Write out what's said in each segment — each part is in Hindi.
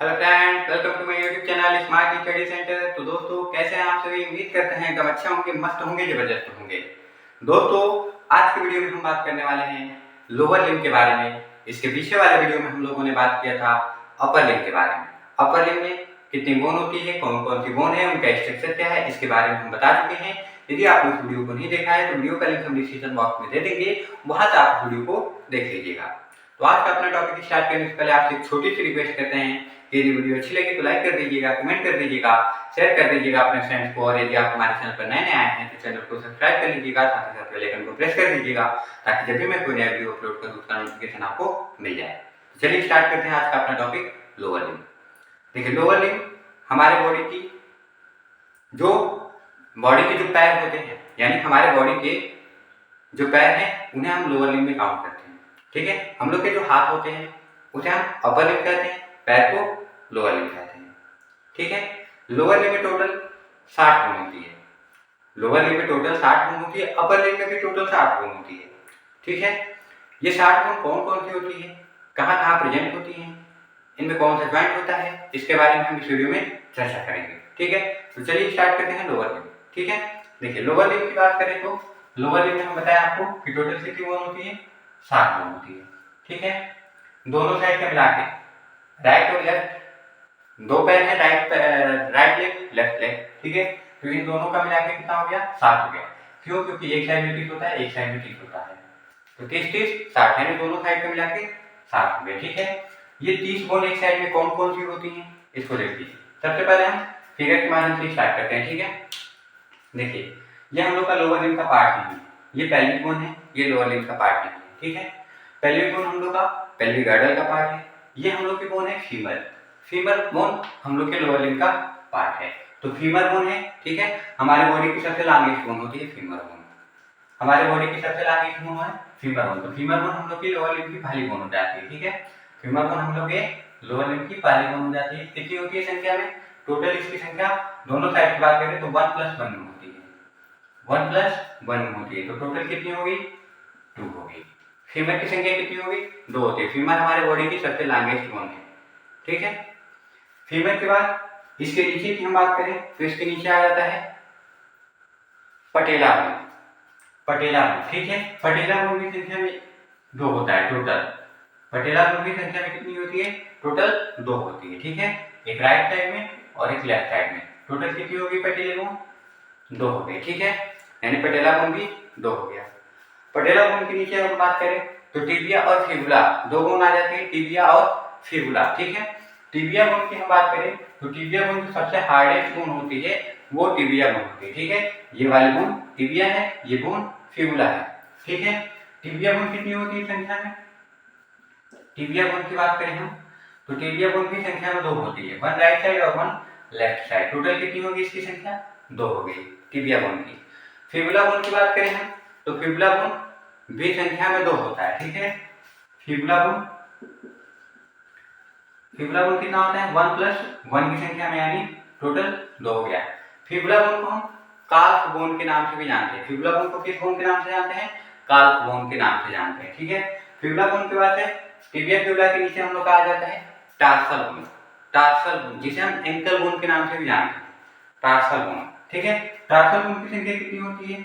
Hello friends, welcome to my YouTube channel smart study center. तो दोस्तों, कैसे हैं आप सभी? उम्मीद करते हैं एकदम अच्छे होंगे, मस्त होंगे, जबरदस्त होंगे। दोस्तों, आज की वीडियो में हम बात करने वाले हैं लोअर लिम्ब के बारे में। इसके पीछे वाले वीडियो में हम लोगों ने बात किया था अपर लिम्ब के बारे में। अपर लिम्ब में कितनी बोन होती है, कौन कौन सी बोन है, उनका स्ट्रक्चर क्या है, इसके बारे में हम बता चुके हैं। यदि आपने उस वीडियो को नहीं देखा है तो वीडियो का लिंक हम डिस्क्रिप्शन बॉक्स में दे देंगे, वहां से आप वीडियो को देख लीजिएगा। तो आज का अपना टॉपिक स्टार्ट करने से पहले आपसे एक छोटी सी रिक्वेस्ट करते हैं कि यदि वीडियो अच्छी लगी तो लाइक कर दीजिएगा, कमेंट कर दीजिएगा, शेयर कर दीजिएगा अपने फ्रेंड्स को। और यदि आप हमारे चैनल पर नए आए हैं तो चैनल को सब्सक्राइब कर लीजिएगा, साथ ही साथ बेल आइकन को प्रेस कर दीजिएगा ताकि जब भी मैं कोई नया वीडियो अपलोड करूँ उसका नोटिफिकेशन आपको मिल जाए। चलिए स्टार्ट करते हैं आज का अपना टॉपिक लोअर लिम्ब। देखिए, लोअर लिम्ब हमारे बॉडी के जो पैर होते हैं, यानी हमारे बॉडी के जो पैर हैं उन्हें हम लोअर लिम्ब में काउंट करते हैं। ठीक है, हम लोग के जो हाथ होते हैं उसे हम अपर लिम्ब कहते हैं, पैर को लोअर लिम्ब कहते हैं। ठीक है, लोअर लिम्ब में टोटल 60 बोन होती है। लोअर लिम्ब में टोटल 60 बोन होती है, अपर लिम्ब में भी टोटल 60 बोन होती है। ठीक है, ये 60 बोन कौन कौन सी होती है, कहाँ कहाँ प्रेजेंट होती है, इनमें कौन सा जॉइंट होता है, इसके बारे में हम इस वीडियो में चर्चा करेंगे। ठीक है, तो चलिए स्टार्ट करते हैं लोअर लिम्ब। ठीक है, देखिए लोअर लिम्ब की बात करें तो लोअर लिम्ब में हम बताया आपको कि टोटल कितनी बोन होती है, 60 बोन होती है। ठीक है, दोनों साइड का मिला के राइट और लेफ्ट दो पैर है, राइट लेग लेफ्ट लेग। ठीक है, तो इन दोनों का मिला के कितना हो गया, 60 हो गया। क्यों? क्योंकि एक साइड में 30 होता है, एक साइड में 30 होता है, तो 30 30 60 यानी दोनों साइड का मिला के 60 हो गया। ठीक है, ये 30 बोन एक साइड में कौन कौन सी होती हैं, इसको देख लीजिए। सबसे पहले हम फिगर के माध्यम से स्टार्ट करते हैं। ठीक है, देखिए ये हम लोग का लोअर लिम्ब का पार्ट नहीं है, ये पेल्विक बोन है, ये लोअर लिम्ब का पार्ट नहीं है। ठीक है, पेल्विक बोन हम लोग का पेल्विक गर्डल का पार्ट है, ये हम लोग की बोन है फीमर। फीमर बोन हम लोग के लोअर लिम्ब का पार्ट है, तो फीमर बोन है। ठीक है, हमारे बॉडी की सबसे लॉन्गेस्ट बोन होती है फीमर बोन। हमारे बॉडी की सबसे लॉन्गेस्ट बोन है फीमर बोन, तो फीमर बोन हम लोग की लोअर लिम्ब की पहली बोन हो जाती है। ठीक है, फीमर बोन हम लोग के लोअर लिम्ब की पहली बोन हो जाती है। कितनी होती है संख्या में? टोटल इसकी संख्या दोनों साइड की बात करें तो 1 + 1 में होती है, 1 + 1 में होती है, तो टोटल कितनी होगी, 2 होगी। फीमर की संख्या कितनी होगी, 2 होती है। फीमर हमारे बॉडी की सबसे लॉन्गेस्ट बोन है। ठीक है, फीमर के बाद इसके नीचे की हम बात करें तो इसके नीचे आ जाता है पटेला बोन। पटेला बोन, ठीक है, पटेला बोन की संख्या में 2 होता है टोटल। पटेला बोन की संख्या में कितनी होती है, टोटल 2 होती है। ठीक है, एक राइट साइड में और एक लेफ्ट साइड में। टोटल कितनी होगी पटेला बोन, 2 हो गई। ठीक है, यानी पटेला बोन भी 2 हो गया। पटेला बोन के नीचे हम बात करें तो टिबिया और फिबुला, 2 बोन आ जाती है, टिबिया और फिबुला। ठीक है, टिबिया बोन की हम बात करें तो टिबिया बोन की सबसे हार्डेस्ट बोन होती है वो टिबिया बोन होती है। ठीक है, ये वाली बोन टिबिया है, ये बोन फिबुला है। ठीक है, टिबिया बोन कितनी होती है संख्या में? टिबिया बोन की बात करें हम तो टिबिया बोन की संख्या में 2 होती है, 1 राइट साइड और 1 लेफ्ट साइड। टोटल कितनी होगी इसकी संख्या, 2 हो गई टिबिया बोन की। फिबुला बोन की बात करें हम तो फिबुला बोन भी संख्या में 2 होता है। ठीक है, फिबुला बोन कितना होता है, 1 + 1 की संख्या में, यानी टोटल 2 हो गया। फिबुला बोन को हम काल्फ बोन के नाम से भी जानते हैं। फिबुला बोन को किस बोन के नाम से जानते हैं, काल्फ बोन के नाम से जानते हैं। ठीक है, फिबुला बोन के बाद है टिबिया फिबुला के नीचे हम लोग का आ जाता है टार्सल बोन। टार्सल बोन जिसे हम एंकल बोन के नाम से भी जानते हैं, टार्सल बोन। ठीक है, टार्सल बोन की संख्या कितनी होती है?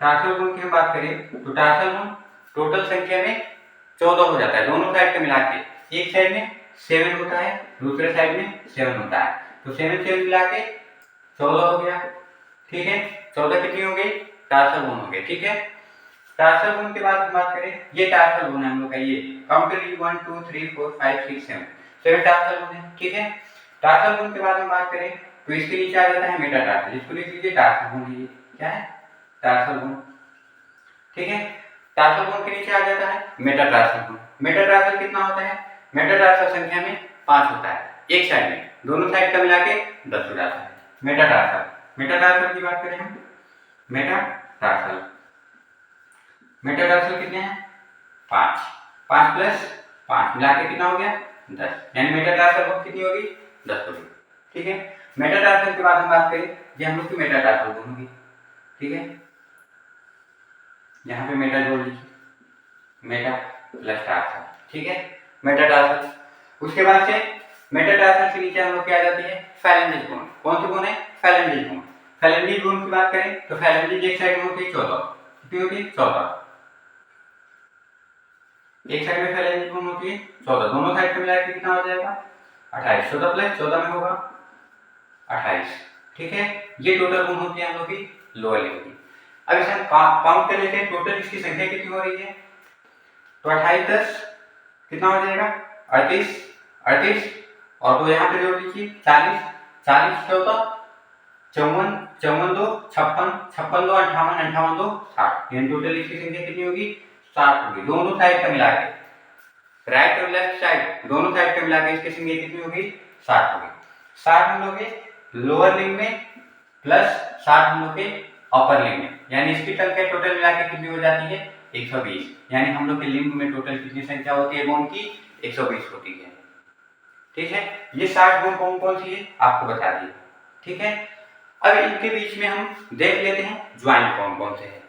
टार्सल बोन की हम बात करें तो टार्सल बोन टोटल संख्या में 14 हो जाता है, दोनों साइड के मिला के। एक साइड में 7 होता है, दूसरे साइड में 7 होता है, तो 7 7 मिला के 14 हो गया। ठीक है, 14 कितनी हो गई, टार्सल बोन हो गई। ठीक है, टार्सल बोन के बाद हम बात करें, ये टार्सल बोन है हम लोग का, ये काउंट कर लीजिए 1 2 3 4 5 6 7 टार्सल बोन है। ठीक है, टार्सल बोन के बाद हम बात करें तो इसके नीचे आ जाता है मेटाटार्सल, इसको लिख लीजिए टार्सल बोन है। ये क्या है, टार्सल बोन। ठीक है, टार्सल बोन के नीचे आ जाता है मेटाटार्सल बोन। मेटाटार्सल कितना होता है, मेटाटार्सल संख्या में 5 होता है, एक साइड में, दोनों साइड का मिला के 10 हो जाता है मेटाटार्सल। मेटाटार्सल की बात करें हम, मेटाटार्सल कितने हैं, 5 5 + 5 मिला के कितना हो गया, 10, यानी मेटाटार्सल बोन कितनी होगी, 10 होगी। ठीक है, मेटाटार्सल के बाद हम बात करें, ये हम लोग की मेटाटार्सल बोन होगी। ठीक है, यहाँ पे मेटा जोड़ लीजिए, मेटा + टार्सल। ठीक है, मेटाटार्सल। उसके बाद से मेटाटार्सल के नीचे हम लोग क्या आ जाती है, फैलेंजेस बोन। कौन सी बोन है, फैलेंजेस बोन। फैलेंजेस बोन की बात करें तो फैलेंजेस एक साइड में होती है 14, कितनी होती है 14, एक साइड में फैलेंजेस बोन होती है 14, दोनों साइड का मिलाकर कितना हो जाएगा 28, 14 प्लस 14 में होगा 28, ठीक है। ये टोटल बोन होती है हम लोग की लोअर लिम्ब की। अब इसे हम काउंट कर लेते हैं, टोटल इसकी संख्या कितनी हो रही है, तो 28 10 कितना हो जाएगा 38 और तो यहाँ पे जोड़ लीजिए 40 40 14 54 54 2 56 56 2 58 58 2 60, यानी टोटल इसकी संख्या कितनी होगी 60 होगी। दोनों साइड का मिला के, राइट और लेफ्ट साइड दोनों साइड का मिला के इसकी संख्या कितनी होगी 60 होगी। 60 हम लोग के लोअर लिम्ब में प्लस 60 हम लोग के अपर लिम्ब में, यानी इसकी संख्या टोटल मिला के कितनी हो जाती है 120, यानी हम लोग के लिम्ब में टोटल कितनी संख्या होती है बोन की 120 होती है, ठीक है। ये 60 बोन कौन कौन सी है आपको बता दिए, ठीक है। अब इनके बीच में हम देख लेते हैं ज्वाइंट कौन कौन से हैं,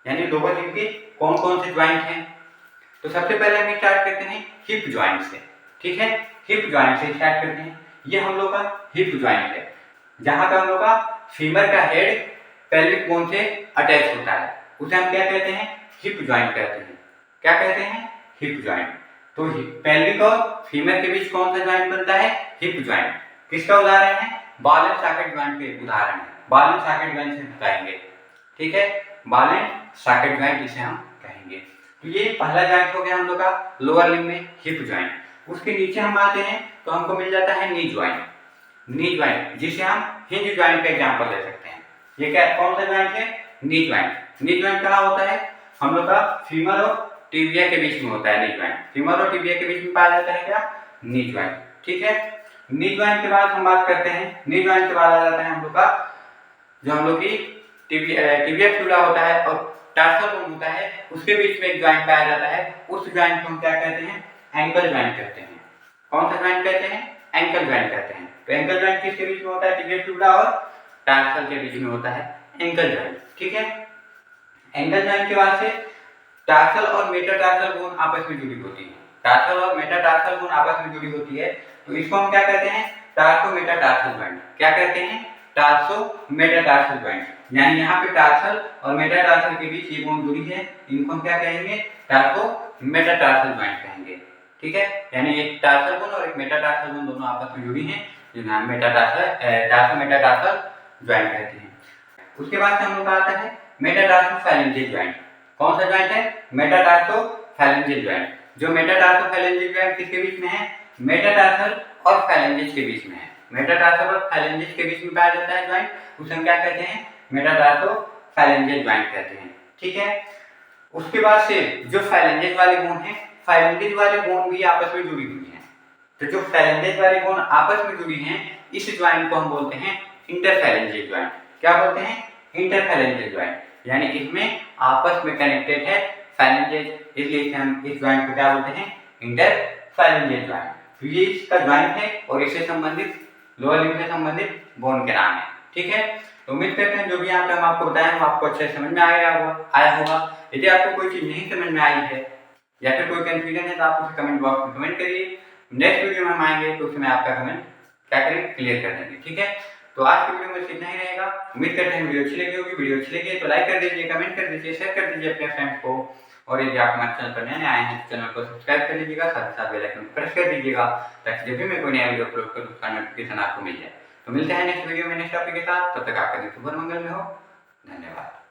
यानी लोअर लिम्ब के कौन कौन से ज्वाइंट हैं। तो सबसे पहले हम स्टार्ट करते हैं हिप ज्वाइंट से, ठीक है। हिप ज्वाइंट से स्टार्ट करते हैं। ये हम लोग का हिप ज्वाइंट है, जहां पे हम लोग का फीमर का हेड पेल्विक बोन से अटैच होता है, उसे हम क्या कहते हैं हिप ज्वाइंट कहते हैं। क्या कहते हैं हिप ज्वाइंट। तो पेल्विक और फीमर के बीच कौन सा ज्वाइंट बनता है, हिप ज्वाइंट। किसका उदाहरण है, बॉल एंड सॉकेट ज्वाइंट के उदाहरण है। बॉल एंड सॉकेट ज्वाइंट से बताएंगे, ठीक है, बॉल एंड सॉकेट ज्वाइंट इसे हम कहेंगे। तो ये पहला ज्वाइंट हो गया हम लोग का लोअर लिम्ब में हिप ज्वाइंट। उसके नीचे हम आते हैं तो हमको मिल जाता है नी ज्वाइंट। नी ज्वाइंट जिसे हम हिंज ज्वाइंट का एग्जांपल ले सकते हैं। ये क्या कौन सा ज्वाइंट है, नी ज्वाइंट। नी ज्वाइंट कहाँ होता है, हम लोग का फीमर और टिबिया के बीच में होता है नी ज्वाइंट। फीमर और टिबिया के बीच में पाया जाता है क्या, नी ज्वाइंट, ठीक है। नी ज्वाइंट के बाद हम बात करते हैं, नी ज्वाइंट के बाद आ जाता है हम लोग का जो हम लोग की टिबिया फ्यूला होता है और टार्सल बोन होता है, उसके बीच में एक ज्वाइंट पाया जाता है। उस ज्वाइंट को हम क्या कहते हैं, एंकल ज्वाइंट कहते हैं। कौन सा ज्वाइंट कहते हैं, एंकल ज्वाइंट कहते हैं। तो एंकल ज्वाइंट किसके बीच में होता है, टिबिया फ्यूला और टार्सल के बीच में होता है एंकल ज्वाइंट, ठीक है। एंकल ज्वाइंट के बाद से टार्सल और मेटाटार्सल बोन आपस में जुड़ी होती है। टार्सल और मेटाटार्सल बोन आपस में जुड़ी होती है, तो इसको हम क्या कहते हैं, टार्सो मेटाटार्सल ज्वाइंट। क्या कहते हैं, टार्सो मेटाटार्सल ज्वाइंट। यानी यहाँ पे टार्सल और मेटाटार्सल के बीच ये बोन जुड़ी है, इनको हम क्या कहेंगे, टार्सो मेटाटार्सल ज्वाइंट कहेंगे, ठीक है। यानी एक टार्सल बोन और एक मेटाटार्सल बोन दोनों आपस में जुड़ी हैं, जिन्हें हम टार्सो मेटाटार्सल ज्वाइंट कहते हैं। उसके बाद से हम लोग का आता है मेटाटार्सो फैलेंजियल ज्वाइंट। कौन सा ज्वाइंट है, मेटाटार्सो फैलेंजियल ज्वाइंट। जो मेटाटार्सो फैलेंजियल ज्वाइंट किसके बीच में है, मेटाटार्सल और फैलेंजिस के बीच में है। मेटाटार्सल और फैलेंजिस के बीच में पाया जाता है ज्वाइंट, उसे हम क्या कहते हैं, मेटाटार्सो फैलेंजियल ज्वाइंट कहते हैं, ठीक है। उसके बाद से जो फैलेंजिस वाले बोन है, फैलेंजिस वाले बोन भी आपस में जुड़ी हुई हैं। तो जो फैलेंजिस वाले बोन आपस में जुड़ी हैं, इस ज्वाइंट को हम बोलते हैं इंटरफैलेंजियल ज्वाइंट। क्या बोलते हैं, इंटरफैलेंजियल ज्वाइंट। यानी इसमें आपस में कनेक्टेड है फैलेंजिस, इसलिए हम इस ज्वाइंट को क्या बोलते हैं, इंटरफैलेंजियल ज्वाइंट। तो ये इसका ज्वाइंट है और इससे संबंधित लोअर लिम्ब से संबंधित बोन के नाम है, ठीक है। तो उम्मीद करते हैं जो भी यहाँ पे हम आपको बताएं वो आपको अच्छे समझ में आया होगा। यदि आपको कोई चीज नहीं समझ में आई है या फिर कोई कंफ्यूजन है तो आप उसे कमेंट बॉक्स में कमेंट करिए। नेक्स्ट वीडियो में हम आएंगे तो उसमें आपका कमेंट क्या करेंगे, क्लियर कर देंगे, ठीक है। तो आज की वीडियो में इतना ही रहेगा। उम्मीद करते हैं वीडियो अच्छी लगी होगी। वीडियो अच्छी लगी तो लाइक कर दीजिए, कमेंट कर दीजिए, शेयर कर दीजिए अपने फ्रेंड्स को। और यदि आप हमारे चैनल पर नए आए हैं तो चैनल को सब्सक्राइब कर लीजिएगा, साथ ही साथ बेल आइकन प्रेस कर दीजिएगा ताकि जब भी मैं कोई नया वीडियो अपलोड करूँ उसका नोटिफिकेशन आपको मिल जाए। तो मिलते हैं नेक्स्ट वीडियो में नेक्स्ट टॉपिक के साथ, तब तक आपका दिन शुभ और मंगल में हो। धन्यवाद।